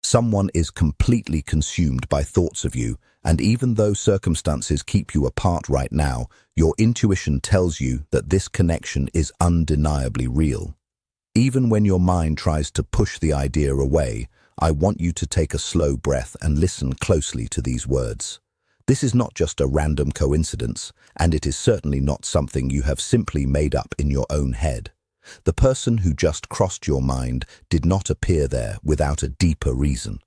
Someone is completely consumed by thoughts of you, and even though circumstances keep you apart right now, your intuition tells you that this connection is undeniably real. Even when your mind tries to push the idea away, I want you to take a slow breath and listen closely to these words. This is not just a random coincidence, and it is certainly not something you have simply made up in your own head. The person who just crossed your mind did not appear there without a deeper reason.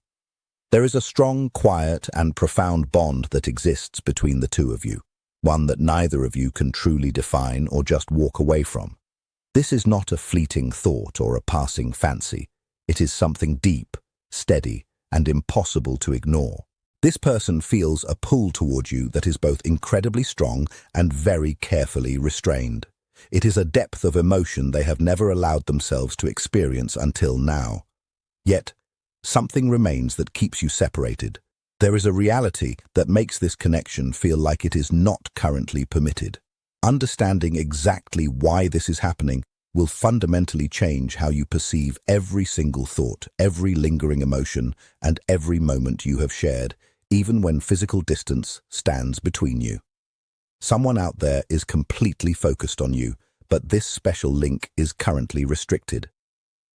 There is a strong, quiet, and profound bond that exists between the two of you, one that neither of you can truly define or just walk away from. This is not a fleeting thought or a passing fancy. It is something deep, steady, and impossible to ignore. This person feels a pull toward you that is both incredibly strong and very carefully restrained. It is a depth of emotion they have never allowed themselves to experience until now. Yet, something remains that keeps you separated. There is a reality that makes this connection feel like it is not currently permitted. Understanding exactly why this is happening will fundamentally change how you perceive every single thought, every lingering emotion, and every moment you have shared, even when physical distance stands between you. Someone out there is completely focused on you, but this special link is currently restricted.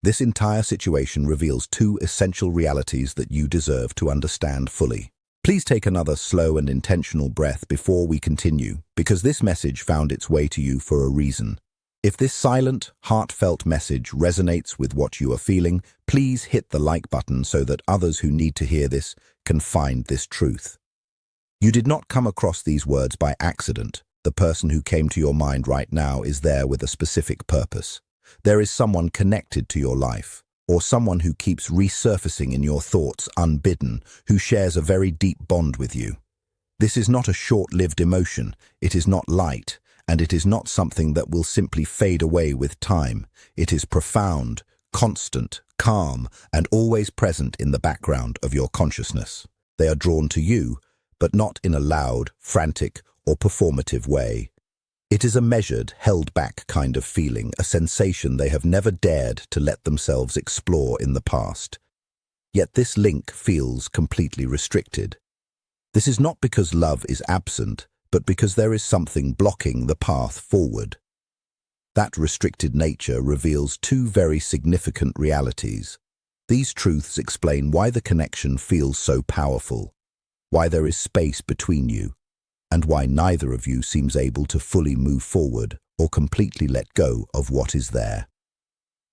This entire situation reveals two essential realities that you deserve to understand fully. Please take another slow and intentional breath before we continue, because this message found its way to you for a reason. If this silent, heartfelt message resonates with what you are feeling, please hit the like button so that others who need to hear this can find this truth. You did not come across these words by accident. The person who came to your mind right now is there with a specific purpose. There is someone connected to your life, or someone who keeps resurfacing in your thoughts unbidden, who shares a very deep bond with you. This is not a short-lived emotion, it is not light, and it is not something that will simply fade away with time. It is profound, constant, calm, and always present in the background of your consciousness. They are drawn to you, but not in a loud, frantic, or performative way. It is a measured, held-back kind of feeling, a sensation they have never dared to let themselves explore in the past. Yet this link feels completely restricted. This is not because love is absent, but because there is something blocking the path forward. That restricted nature reveals two very significant realities. These truths explain why the connection feels so powerful, why there is space between you, and why neither of you seems able to fully move forward or completely let go of what is there.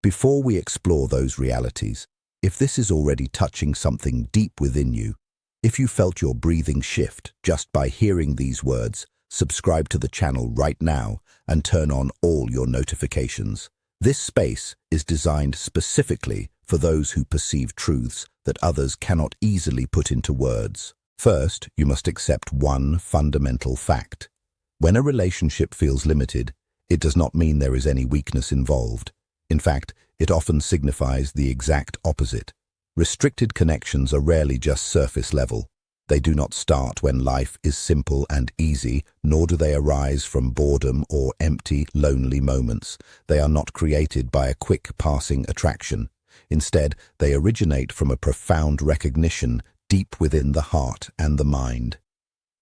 Before we explore those realities, if this is already touching something deep within you, if you felt your breathing shift just by hearing these words, subscribe to the channel right now and turn on all your notifications. This space is designed specifically for those who perceive truths that others cannot easily put into words. First, you must accept one fundamental fact. When a relationship feels limited, it does not mean there is any weakness involved. In fact, it often signifies the exact opposite. Restricted connections are rarely just surface level. They do not start when life is simple and easy, nor do they arise from boredom or empty, lonely moments. They are not created by a quick passing attraction. Instead, they originate from a profound recognition deep within the heart and the mind.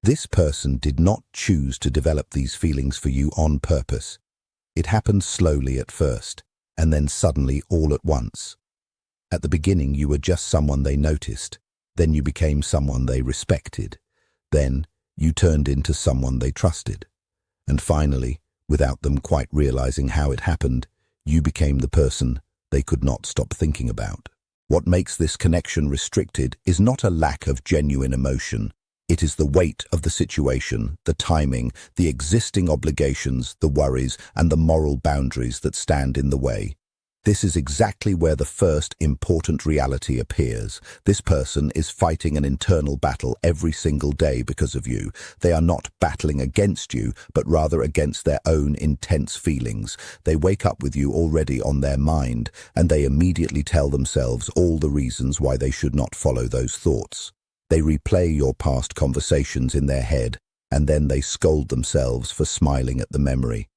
This person did not choose to develop these feelings for you on purpose. It happened slowly at first, and then suddenly all at once. At the beginning, you were just someone they noticed. Then you became someone they respected. Then you turned into someone they trusted. And finally, without them quite realizing how it happened, you became the person they could not stop thinking about. What makes this connection restricted is not a lack of genuine emotion. It is the weight of the situation, the timing, the existing obligations, the worries, and the moral boundaries that stand in the way. This is exactly where the first important reality appears. This person is fighting an internal battle every single day because of you. They are not battling against you, but rather against their own intense feelings. They wake up with you already on their mind, and they immediately tell themselves all the reasons why they should not follow those thoughts. They replay your past conversations in their head, and then they scold themselves for smiling at the memory.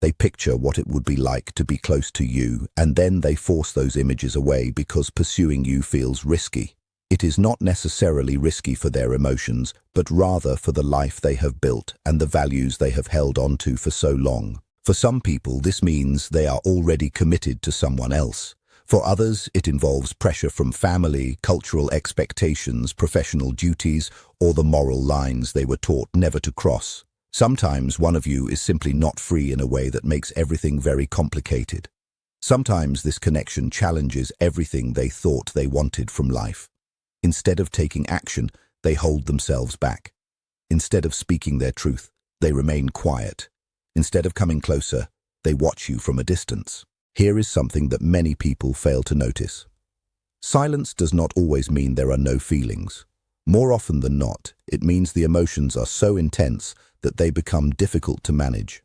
They picture what it would be like to be close to you, and then they force those images away because pursuing you feels risky. It is not necessarily risky for their emotions, but rather for the life they have built and the values they have held on to for so long. For some people, this means they are already committed to someone else. For others, it involves pressure from family, cultural expectations, professional duties, or the moral lines they were taught never to cross. Sometimes one of you is simply not free in a way that makes everything very complicated. Sometimes this connection challenges everything they thought they wanted from life. Instead of taking action, they hold themselves back. Instead of speaking their truth, they remain quiet. Instead of coming closer, they watch you from a distance. Here is something that many people fail to notice. Silence does not always mean there are no feelings. More often than not, it means the emotions are so intense that they become difficult to manage.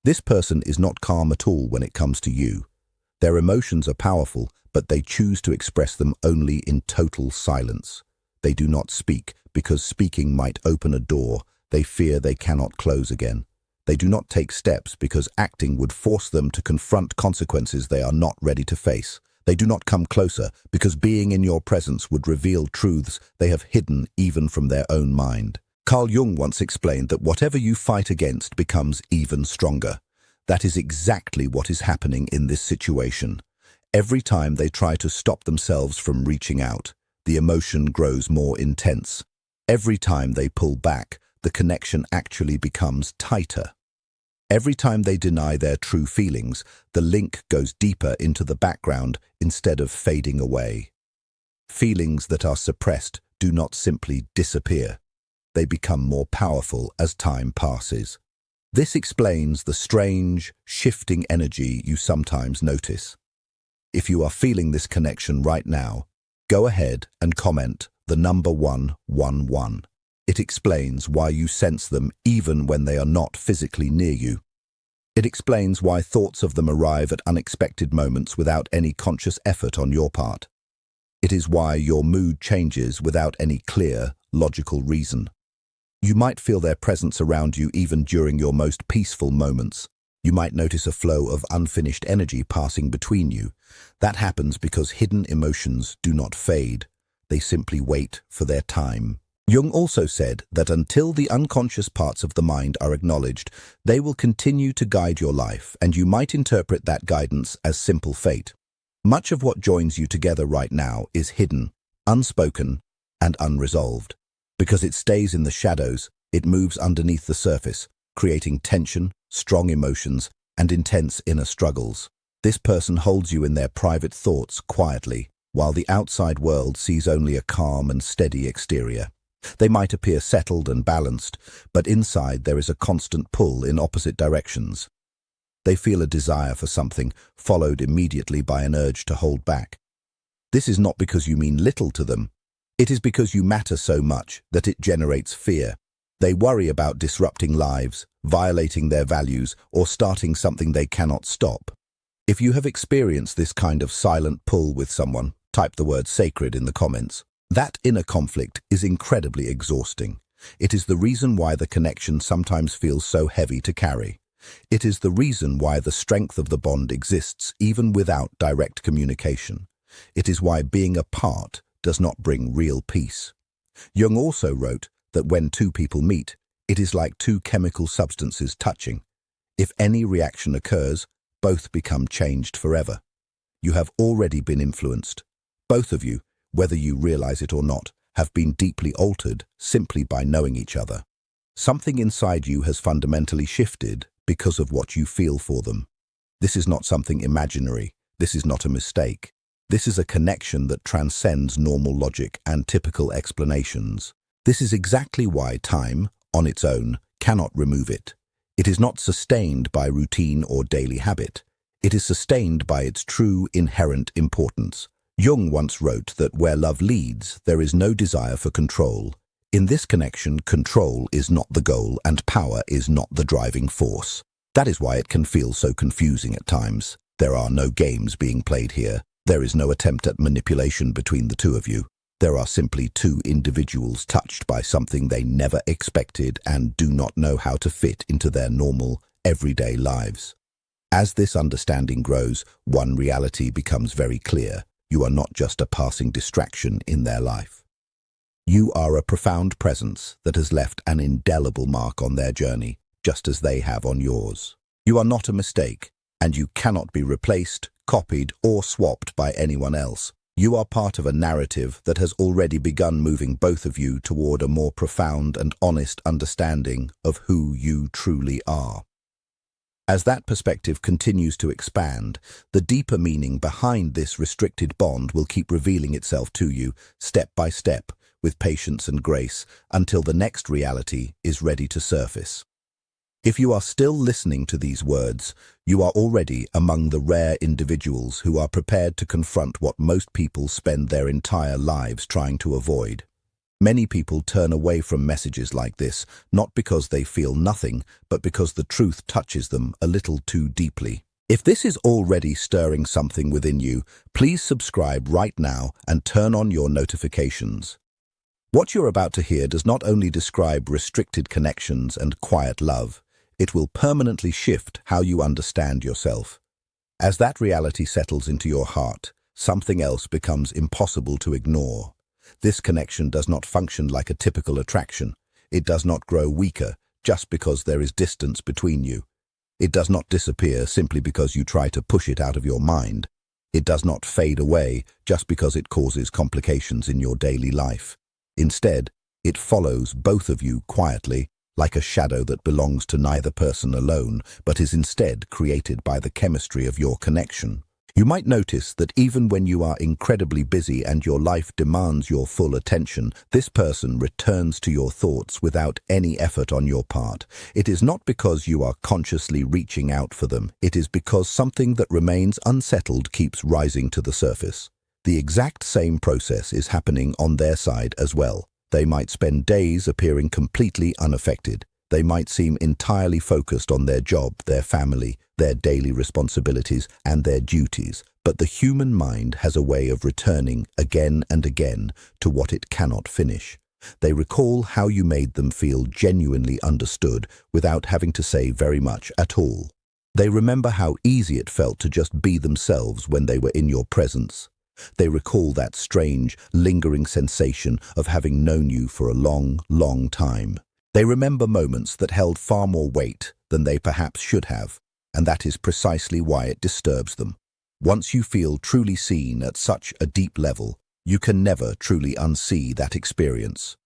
This person is not calm at all when it comes to you. Their emotions are powerful, but they choose to express them only in total silence. They do not speak because speaking might open a door they fear they cannot close again. They do not take steps because acting would force them to confront consequences they are not ready to face. They do not come closer because being in your presence would reveal truths they have hidden even from their own mind. Carl Jung once explained that whatever you fight against becomes even stronger. That is exactly what is happening in this situation. Every time they try to stop themselves from reaching out, the emotion grows more intense. Every time they pull back, the connection actually becomes tighter. Every time they deny their true feelings, the link goes deeper into the background instead of fading away. Feelings that are suppressed do not simply disappear. They become more powerful as time passes. This explains the strange, shifting energy you sometimes notice. If you are feeling this connection right now, go ahead and comment the number 111. It explains why you sense them even when they are not physically near you. It explains why thoughts of them arrive at unexpected moments without any conscious effort on your part. It is why your mood changes without any clear, logical reason. You might feel their presence around you even during your most peaceful moments. You might notice a flow of unfinished energy passing between you. That happens because hidden emotions do not fade. They simply wait for their time. Jung also said that until the unconscious parts of the mind are acknowledged, they will continue to guide your life, and you might interpret that guidance as simple fate. Much of what joins you together right now is hidden, unspoken, and unresolved. Because it stays in the shadows, it moves underneath the surface, creating tension, strong emotions, and intense inner struggles. This person holds you in their private thoughts quietly, while the outside world sees only a calm and steady exterior. They might appear settled and balanced, but inside there is a constant pull in opposite directions. They feel a desire for something, followed immediately by an urge to hold back. This is not because you mean little to them. It is because you matter so much that it generates fear. They worry about disrupting lives, violating their values, or starting something they cannot stop. If you have experienced this kind of silent pull with someone, type the word sacred in the comments. That inner conflict is incredibly exhausting. It is the reason why the connection sometimes feels so heavy to carry. It is the reason why the strength of the bond exists even without direct communication. It is why being apart does not bring real peace. Jung also wrote that when two people meet, it is like two chemical substances touching. If any reaction occurs, both become changed forever. You have already been influenced. Both of you, whether you realize it or not, have been deeply altered simply by knowing each other. Something inside you has fundamentally shifted because of what you feel for them. This is not something imaginary. This is not a mistake. This is a connection that transcends normal logic and typical explanations. This is exactly why time, on its own, cannot remove it. It is not sustained by routine or daily habit. It is sustained by its true inherent importance. Jung once wrote that where love leads, there is no desire for control. In this connection, control is not the goal and power is not the driving force. That is why it can feel so confusing at times. There are no games being played here. There is no attempt at manipulation between the two of you. There are simply two individuals touched by something they never expected and do not know how to fit into their normal, everyday lives. As this understanding grows, one reality becomes very clear. You are not just a passing distraction in their life. You are a profound presence that has left an indelible mark on their journey, just as they have on yours. You are not a mistake, and you cannot be replaced, copied, or swapped by anyone else. You are part of a narrative that has already begun moving both of you toward a more profound and honest understanding of who you truly are. As that perspective continues to expand, the deeper meaning behind this restricted bond will keep revealing itself to you, step by step, with patience and grace, until the next reality is ready to surface. If you are still listening to these words, you are already among the rare individuals who are prepared to confront what most people spend their entire lives trying to avoid. Many people turn away from messages like this, not because they feel nothing, but because the truth touches them a little too deeply. If this is already stirring something within you, please subscribe right now and turn on your notifications. What you're about to hear does not only describe restricted connections and quiet love, it will permanently shift how you understand yourself. As that reality settles into your heart, something else becomes impossible to ignore. This connection does not function like a typical attraction. It does not grow weaker just because there is distance between you. It does not disappear simply because you try to push it out of your mind. It does not fade away just because it causes complications in your daily life. Instead, it follows both of you quietly, like a shadow that belongs to neither person alone, but is instead created by the chemistry of your connection. You might notice that even when you are incredibly busy and your life demands your full attention, this person returns to your thoughts without any effort on your part. It is not because you are consciously reaching out for them. It is because something that remains unsettled keeps rising to the surface. The exact same process is happening on their side as well. They might spend days appearing completely unaffected. They might seem entirely focused on their job, their family, their daily responsibilities, and their duties. But the human mind has a way of returning again and again to what it cannot finish. They recall how you made them feel genuinely understood without having to say very much at all. They remember how easy it felt to just be themselves when they were in your presence. They recall that strange, lingering sensation of having known you for a long, long time. They remember moments that held far more weight than they perhaps should have, and that is precisely why it disturbs them. Once you feel truly seen at such a deep level, you can never truly unsee that experience.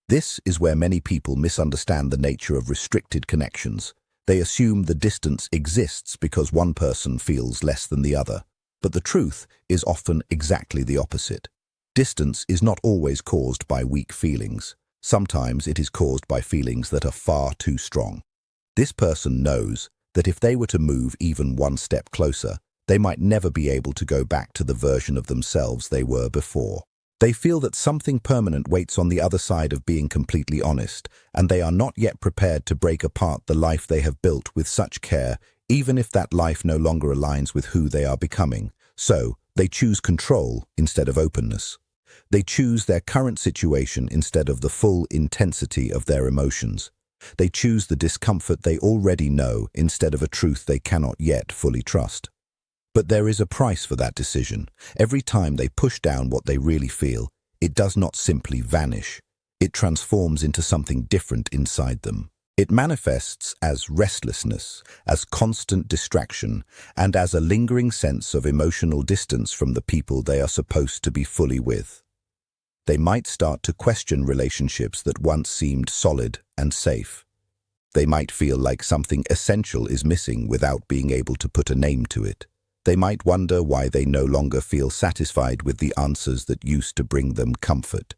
This is where many people misunderstand the nature of restricted connections. They assume the distance exists because one person feels less than the other. But the truth is often exactly the opposite. Distance is not always caused by weak feelings. Sometimes it is caused by feelings that are far too strong. This person knows that if they were to move even one step closer, they might never be able to go back to the version of themselves they were before. They feel that something permanent waits on the other side of being completely honest, and they are not yet prepared to break apart the life they have built with such care, even if that life no longer aligns with who they are becoming. So, they choose control instead of openness. They choose their current situation instead of the full intensity of their emotions. They choose the discomfort they already know instead of a truth they cannot yet fully trust. But there is a price for that decision. Every time they push down what they really feel, it does not simply vanish. It transforms into something different inside them. It manifests as restlessness, as constant distraction, and as a lingering sense of emotional distance from the people they are supposed to be fully with. They might start to question relationships that once seemed solid and safe. They might feel like something essential is missing without being able to put a name to it. They might wonder why they no longer feel satisfied with the answers that used to bring them comfort.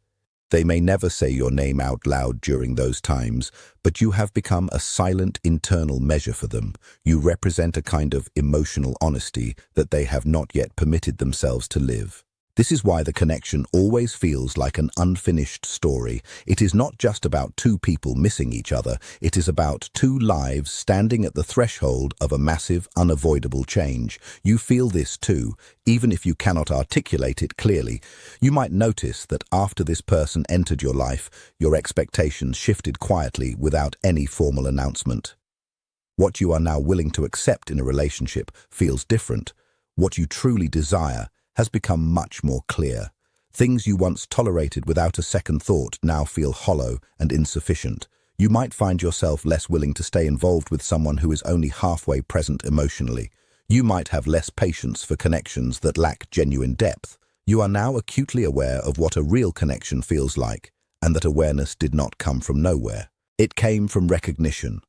They may never say your name out loud during those times, but you have become a silent internal measure for them. You represent a kind of emotional honesty that they have not yet permitted themselves to live. This is why the connection always feels like an unfinished story. It is not just about two people missing each other. It is about two lives standing at the threshold of a massive, unavoidable change. You feel this too, even if you cannot articulate it clearly. You might notice that after this person entered your life, your expectations shifted quietly without any formal announcement. What you are now willing to accept in a relationship feels different. What you truly desire has become much more clear. Things you once tolerated without a second thought now feel hollow and insufficient. You might find yourself less willing to stay involved with someone who is only halfway present emotionally. You might have less patience for connections that lack genuine depth. You are now acutely aware of what a real connection feels like, and that awareness did not come from nowhere. It came from recognition.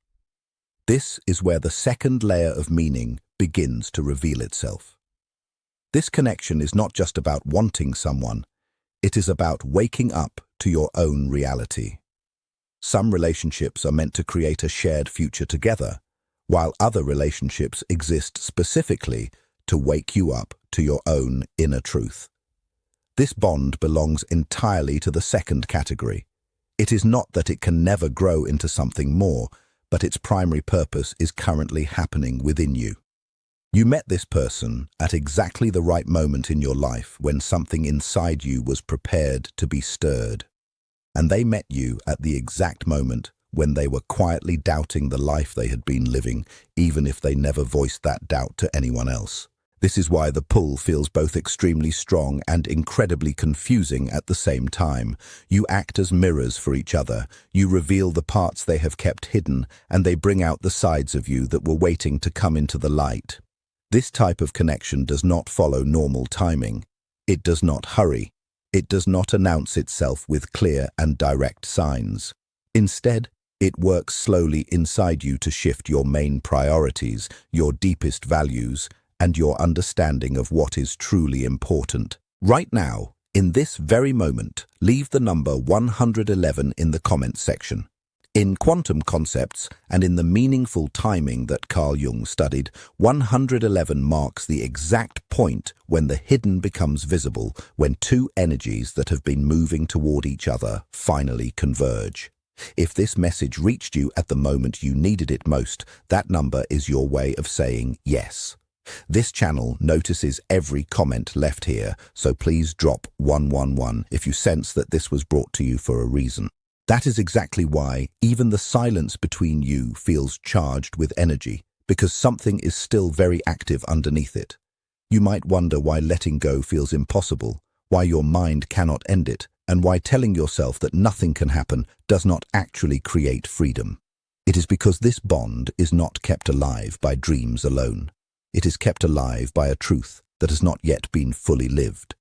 This is where the second layer of meaning begins to reveal itself. This connection is not just about wanting someone, it is about waking up to your own reality. Some relationships are meant to create a shared future together, while other relationships exist specifically to wake you up to your own inner truth. This bond belongs entirely to the second category. It is not that it can never grow into something more, but its primary purpose is currently happening within you. You met this person at exactly the right moment in your life when something inside you was prepared to be stirred. And they met you at the exact moment when they were quietly doubting the life they had been living, even if they never voiced that doubt to anyone else. This is why the pull feels both extremely strong and incredibly confusing at the same time. You act as mirrors for each other. You reveal the parts they have kept hidden, and they bring out the sides of you that were waiting to come into the light. This type of connection does not follow normal timing. It does not hurry. It does not announce itself with clear and direct signs. Instead, it works slowly inside you to shift your main priorities, your deepest values, and your understanding of what is truly important. Right now, in this very moment, leave the number 111 in the comments section. In quantum concepts and in the meaningful timing that Carl Jung studied, 111 marks the exact point when the hidden becomes visible, when two energies that have been moving toward each other finally converge. If this message reached you at the moment you needed it most, that number is your way of saying yes. This channel notices every comment left here, so please drop 111 if you sense that this was brought to you for a reason. That is exactly why even the silence between you feels charged with energy, because something is still very active underneath it. You might wonder why letting go feels impossible, why your mind cannot end it, and why telling yourself that nothing can happen does not actually create freedom. It is because this bond is not kept alive by dreams alone. It is kept alive by a truth that has not yet been fully lived.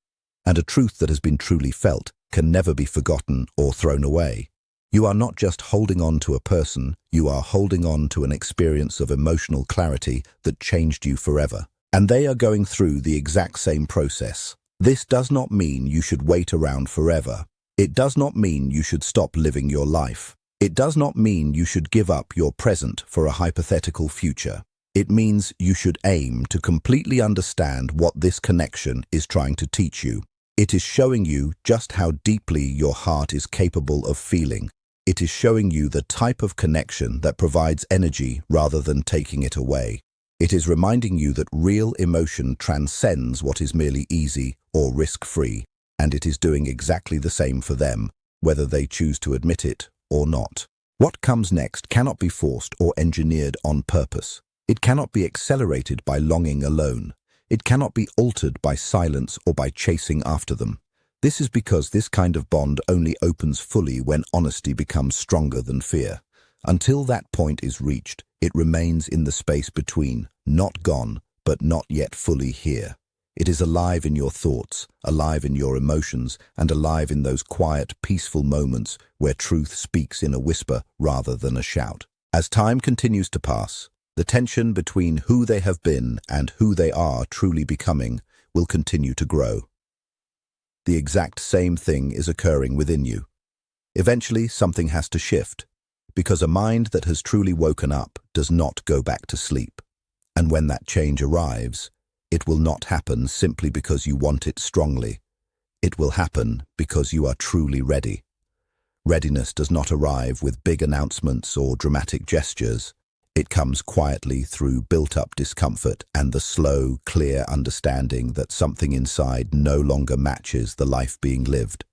And a truth that has been truly felt can never be forgotten or thrown away. You are not just holding on to a person, you are holding on to an experience of emotional clarity that changed you forever. And they are going through the exact same process. This does not mean you should wait around forever. It does not mean you should stop living your life. It does not mean you should give up your present for a hypothetical future. It means you should aim to completely understand what this connection is trying to teach you. It is showing you just how deeply your heart is capable of feeling. It is showing you the type of connection that provides energy rather than taking it away. It is reminding you that real emotion transcends what is merely easy or risk-free, and it is doing exactly the same for them, whether they choose to admit it or not. What comes next cannot be forced or engineered on purpose. It cannot be accelerated by longing alone. It cannot be altered by silence or by chasing after them. This is because this kind of bond only opens fully when honesty becomes stronger than fear. Until that point is reached, it remains in the space between, not gone, but not yet fully here. It is alive in your thoughts, alive in your emotions, and alive in those quiet, peaceful moments where truth speaks in a whisper rather than a shout. As time continues to pass, the tension between who they have been and who they are truly becoming will continue to grow. The exact same thing is occurring within you. Eventually, something has to shift, because a mind that has truly woken up does not go back to sleep. And when that change arrives, it will not happen simply because you want it strongly. It will happen because you are truly ready. Readiness does not arrive with big announcements or dramatic gestures. It comes quietly through built-up discomfort and the slow, clear understanding that something inside no longer matches the life being lived.